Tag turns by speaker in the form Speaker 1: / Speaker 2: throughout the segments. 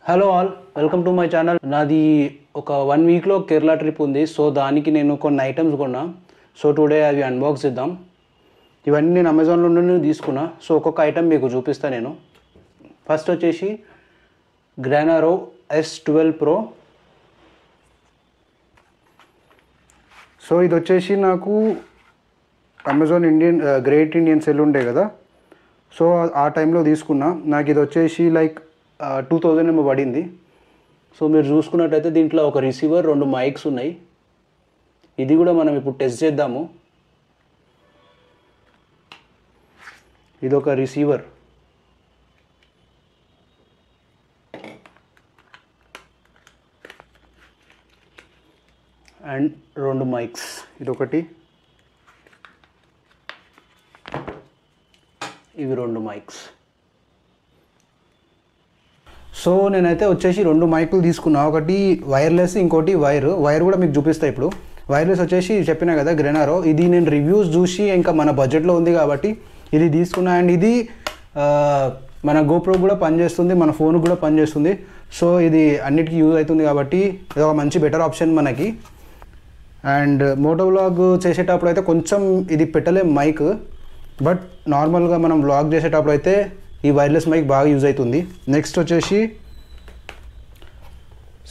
Speaker 1: Hello all, welcome to my channel. నాది ఒక 1 వీక్లో కేరళ ట్రిప్ ఉంది. సో దానికి నేను కొన్ని ఐటమ్స్ కొన్నా. సో టుడే అవి అన్బాక్స్ చేద్దాం. ఇవన్నీ నేను అమెజాన్లో నుండి తీసుకున్నా. సో ఒక్కొక్క ఐటమ్ మీకు చూపిస్తాను నేను. ఫస్ట్ వచ్చేసి గ్రానారో S12 Pro. సో ఇది వచ్చేసి నాకు అమెజాన్ గ్రేట్ ఇండియన్ సెల్ ఉండే కదా, సో ఆ టైంలో తీసుకున్నా. నాకు ఇది వచ్చేసి లైక్ 2000 ఏమో పడింది. సో మీరు చూసుకున్నట్టయితే దీంట్లో ఒక రిసీవర్, 2 మైక్స్ ఉన్నాయి. ఇది కూడా మనం ఇప్పుడు టెస్ట్ చేద్దాము. ఇది ఒక రిసీవర్ అండ్ 2 మైక్స్. ఇదొకటి, ఇవి 2 మైక్స్. సో నేనైతే వచ్చేసి 2 మైకులు తీసుకున్నా. ఒకటి వైర్లెస్, ఇంకోటి వైర్ కూడా మీకు చూపిస్తా ఇప్పుడు. వైర్లెస్ వచ్చేసి చెప్పినా కదా గ్రెనారో. ఇది నేను రివ్యూస్ చూసి ఇంకా మన బడ్జెట్లో ఉంది కాబట్టి ఇది తీసుకున్నా. అండ్ ఇది మన గోప్రో కూడా పనిచేస్తుంది, మన ఫోన్ కూడా పనిచేస్తుంది. సో ఇది అన్నిటికీ యూజ్ అవుతుంది కాబట్టి ఇది ఒక మంచి బెటర్ ఆప్షన్ మనకి. అండ్ మోటో వ్లాగ్ చేసేటప్పుడు అయితే కొంచెం ఇది పెట్టలేం మైక్, బట్ నార్మల్గా మనం వ్లాగ్ చేసేటప్పుడు అయితే ఈ వైర్లెస్ మైక్ బాగా యూజ్ అవుతుంది. నెక్స్ట్ వచ్చేసి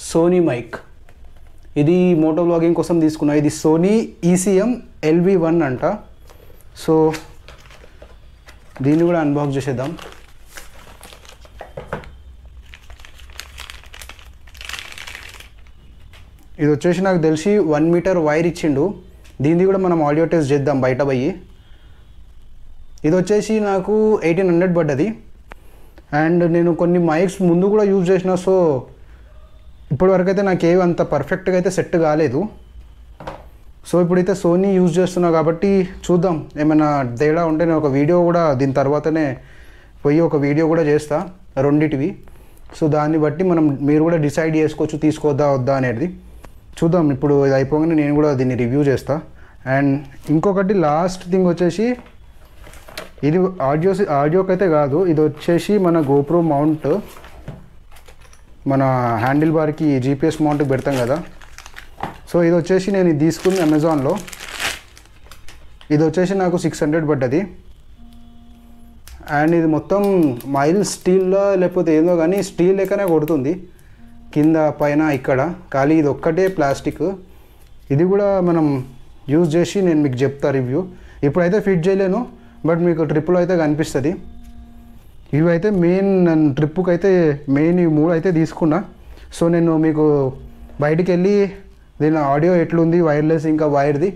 Speaker 1: సోనీ మైక్. ఇది మోటో వ్లాగింగ్ కోసం తీసుకున్నా. ఇది సోనీ ECM LV1 అంట. సో దీన్ని కూడా అన్బాక్స్ చేసేద్దాం. ఇది వచ్చేసి నాకు తెలిసి 1 మీటర్ వైర్ ఇచ్చిండు. దీన్ని కూడా మనం ఆడియో టెస్ట్ చేద్దాం బయట పోయి. ఇది వచ్చేసి నాకు 1800 పడ్డది. అండ్ నేను కొన్ని మైక్స్ ముందు కూడా యూజ్ చేసిన. సో ఇప్పటివరకు అయితే నాకు ఏవి అంత పర్ఫెక్ట్గా అయితే సెట్ కాలేదు. సో ఇప్పుడైతే సోనీ యూజ్ చేస్తున్నా కాబట్టి చూద్దాం, ఏమైనా తేడా ఉంటే నేను ఒక వీడియో కూడా దీని తర్వాతనే పోయి ఒక వీడియో కూడా చేస్తా రెండిటివి. సో దాన్ని బట్టి మీరు కూడా డిసైడ్ చేసుకోవచ్చు తీసుకోవద్దా వద్దా అనేది. చూద్దాం. ఇప్పుడు ఇది అయిపోగానే నేను కూడా దీన్ని రివ్యూ చేస్తా. అండ్ ఇంకొకటి లాస్ట్ థింగ్ వచ్చేసి ఇది ఆడియోకి అయితే కాదు, ఇది వచ్చేసి మన గోప్రో మౌంట్, మన హ్యాండిల్ బార్కి GPS మౌంట్కి పెడతాం కదా. సో ఇది వచ్చేసి నేను ఇది తీసుకుంది అమెజాన్లో. ఇది వచ్చేసి నాకు 600 పడ్డది. అండ్ ఇది మొత్తం మైల్ స్టీల్లో లేకపోతే ఏందో కానీ స్టీల్ లెక్కనే కొడుతుంది కింద పైన ఇక్కడ. ఖాళీ ఇది ఒక్కటే ప్లాస్టిక్. ఇది కూడా మనం యూజ్ చేసి నేను మీకు చెప్తా రివ్యూ. ఇప్పుడైతే ఫిట్ చేయలేను, బట్ మీకు ట్రిప్లో అయితే కనిపిస్తుంది. ఇవి అయితే మెయిన్ ట్రిప్కి అయితే మెయిన్ ఈ 3 అయితే తీసుకున్నా. సో నేను మీకు బయటికి వెళ్ళి దీని ఆడియో ఎట్లుంది, వైర్లెస్ ఇంకా వైర్ది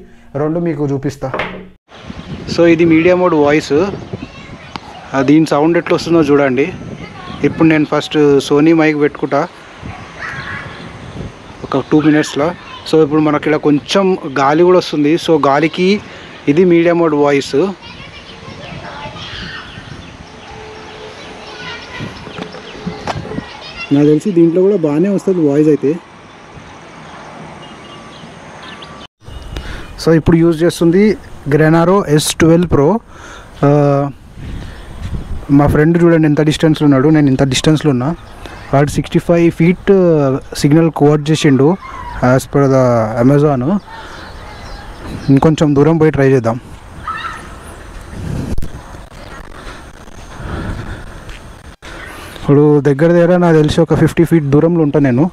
Speaker 1: 2 మీకు చూపిస్తా. సో ఇది మీడియా మోడ్ వాయిస్. దీని సౌండ్ ఎట్లా వస్తుందో చూడండి. ఇప్పుడు నేను ఫస్ట్ సోనీ మైక్ పెట్టుకుంటా ఒక 2 మినిట్స్లో. సో ఇప్పుడు మనకి ఇలా కొంచెం గాలి కూడా వస్తుంది. సో గాలికి ఇది మీడియా మోడ్ వాయిస్. నాకు తెలిసి దీంట్లో కూడా బాగానే వస్తుంది వాయిస్ అయితే. సో ఇప్పుడు యూజ్ చేస్తుంది గ్రెనారో S12 Pro. మా ఫ్రెండ్ చూడండి ఎంత డిస్టెన్స్లో ఉన్నాడు, నేను ఇంత డిస్టెన్స్లో ఉన్నా. వాడు 65 feet సిగ్నల్ కోడ్ చేసిండు యాజ్ పర్ ద అమెజాన్. ఇంకొంచెం దూరం పోయి ట్రై చేద్దాం. ఇప్పుడు దగ్గర నాకు తెలిసి ఒక 50 feet దూరంలో ఉంటాను నేను.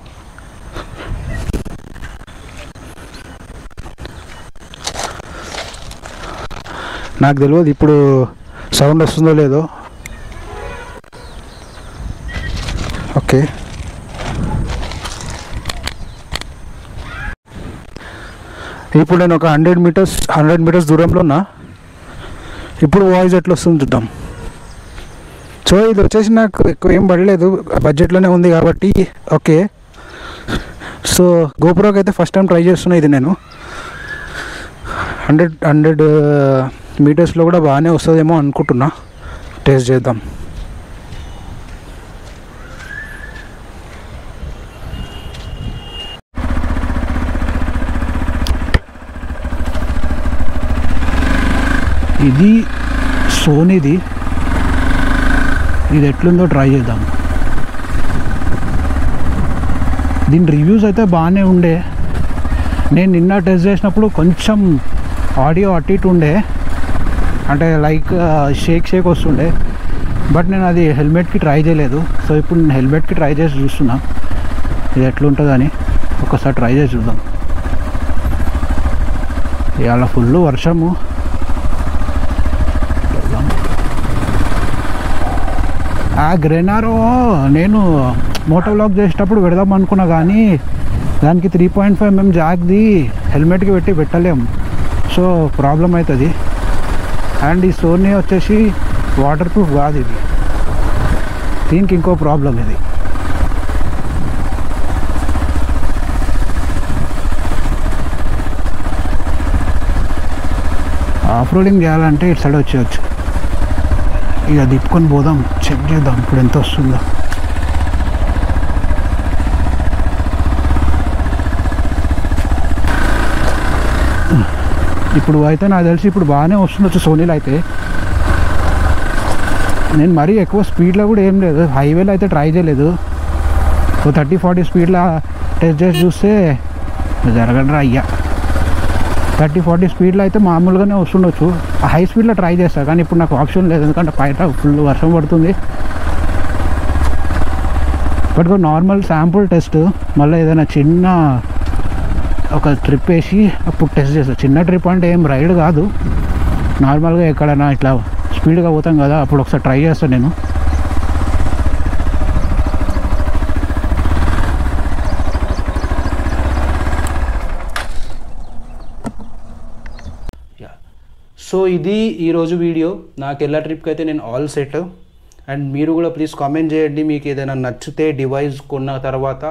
Speaker 1: నాకు తెలియదు ఇప్పుడు సౌండ్ వస్తుందో లేదో. ఓకే, ఇప్పుడు నేను ఒక 100 మీటర్స్ దూరంలో ఉన్నా. ఇప్పుడు వాయిస్ ఎట్లా వస్తుందో చూద్దాం. సో ఇది వచ్చేసి నాకు ఎక్కువ ఏం పడలేదు, బడ్జెట్లోనే ఉంది కాబట్టి ఓకే. సో గోప్రోకి అయితే ఫస్ట్ టైం ట్రై చేస్తున్నా ఇది నేను. 100 మీటర్స్లో కూడా బాగానే వస్తుందేమో అనుకుంటున్నా. టెస్ట్ చేద్దాం. ఇది సోనీది, ఇది ఎట్లుందో ట్రై చేద్దాం.
Speaker 2: దీని రివ్యూస్ అయితే బాగానే ఉండే. నేను నిన్న టెస్ట్ చేసినప్పుడు కొంచెం ఆడియో అటు ఇటు ఉండే, అంటే లైక్ షేక్ వస్తుండే. బట్ నేను అది హెల్మెట్కి ట్రై చేయలేదు. సో ఇప్పుడు నేను హెల్మెట్కి ట్రై చేసి చూస్తున్నా ఇది ఎట్లుంటుందని. ఒకసారి ట్రై చేసి చూద్దాం. ఇవాళ ఫుల్ వర్షము. ఆ గ్రెనారో నేను మోటో వ్లాగ్ చేసేటప్పుడు పెడదాం అనుకున్నా, కానీ దానికి 3.5 mm జాక్ది హెల్మెట్కి పెట్టలేము. సో ప్రాబ్లం అవుతుంది. అండ్ ఈ సోనీ వచ్చేసి వాటర్ ప్రూఫ్ కాదు. ఇది దీనికి ఇంకో ప్రాబ్లం. ఇది ఆఫ్ రోడింగ్ చేయాలంటే ఇటు సైడ్ వచ్చేయచ్చు. ఇక తిప్పుకొని పోదాం, చెక్ చేద్దాం ఇప్పుడు ఎంత వస్తుందో. ఇప్పుడు అయితే నాకు తెలిసి ఇప్పుడు బాగానే వస్తుండొచ్చు సోనీలో అయితే. నేను మరీ ఎక్కువ స్పీడ్లో కూడా ఏం లేదు, హైవేలో అయితే ట్రై చేయలేదు. 30-40 స్పీడ్లో టెస్ట్ చేసి చూస్తే జరగడరా అయ్యా. 30-40 స్పీడ్లో అయితే మామూలుగానే వస్తుండొచ్చు. హై స్పీడ్లో ట్రై చేస్తాను, కానీ ఇప్పుడు నాకు ఆప్షన్ లేదు, ఎందుకంటే బయట ఫుల్ వర్షం పడుతుంది. బట్ నార్మల్ శాంపుల్ టెస్ట్, మళ్ళీ ఏదైనా చిన్న ఒక ట్రిప్ వేసి అప్పుడు టెస్ట్ చేస్తాను. చిన్న ట్రిప్ అంటే ఏం రైడ్ కాదు, నార్మల్గా ఎక్కడైనా ఇట్లా స్పీడ్గా పోతాం కదా, అప్పుడు ఒకసారి ట్రై చేస్తాను నేను. సో ఇది ఈరోజు వీడియో. నాకు ఎలా ట్రిప్కి అయితే నేను ఆల్ సెట్. అండ్ మీరు కూడా ప్లీజ్ కామెంట్ చేయండి, మీకు ఏదైనా నచ్చితే డివైస్ కొన్న తర్వాత